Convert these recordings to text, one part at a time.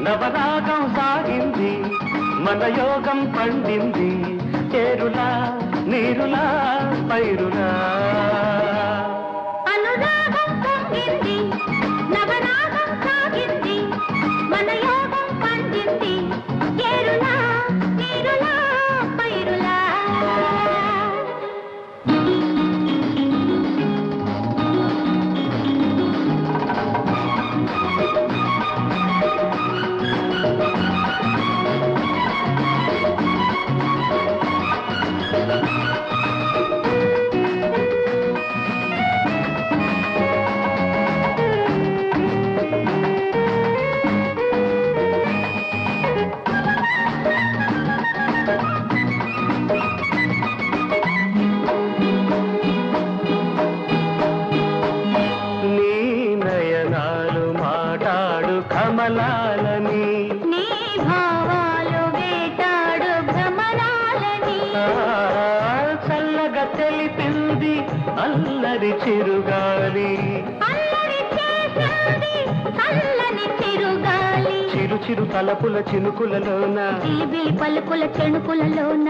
నవరాగం సాగింది మన యోగం పండింది చేరులా నీరులా పైరులా అనురాగం పొంగింది నవరాగం సాగింది మన యోగం పండింది చేరులా నీరులా పైరులా కమలాలని నీ భావాలు వేటాడు భ్రమరాలని చల్లగా తెలిపింది అల్లరి చిరుగాలి అల్లరి చేసింది చల్లని చిరుగాలి చిరు చిరు తలపుల చినుకులలోన చిలిబిలి పలుకుల చెణుకులలోన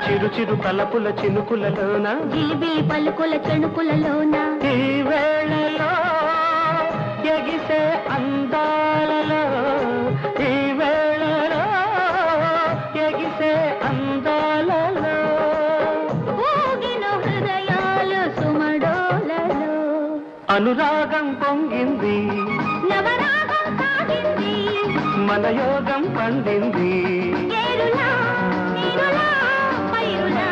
చిరు చిరు తలపుల చినుకులలోన చిలిబిలి పలుకుల చెణుకులలోన ఈ వేళలో ఎగిసే అందాలలో ఈ వేళలో ఎగిసే అందాలలో ఊగిన హృదయాలు సుమడోలలో అనురాగం పొంగింది నవరాగం సాగింది మన యోగం పండింది ఏరులా నీరులా పైరులా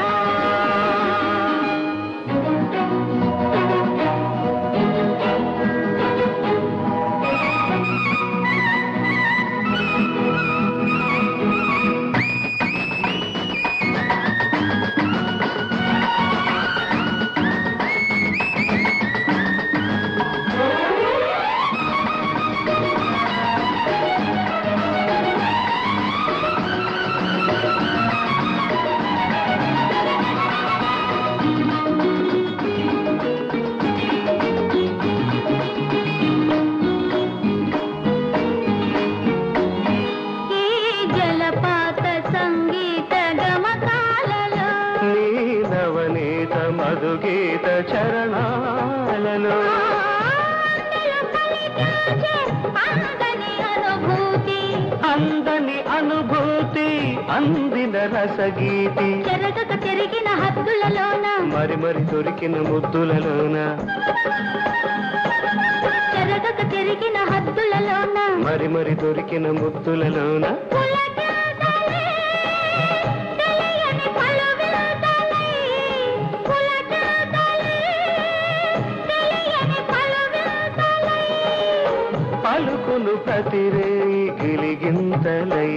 మధుగీత చరణాలలో అందని అనుభూతి అందిన రసగీతి చెరగక చెరిగిన హద్దులలోన మరి మరి దొరికిన ముద్దులలోన చెరగక చెరిగిన హద్దులలోన మరి మరి దొరికిన ముద్దులలోన పలుకులు ప్రతిరే గిలిగింతలై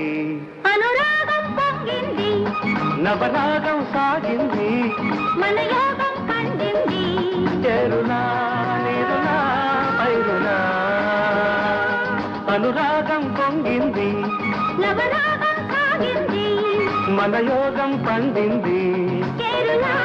అనురాగం పొంగింది నవరాగం సాగింది మన యోగం పండింది చెరులా నీరులా పైరులా అనురాగం పొంగింది నవరాగం సాగింది మన యోగం పండింది చెరులా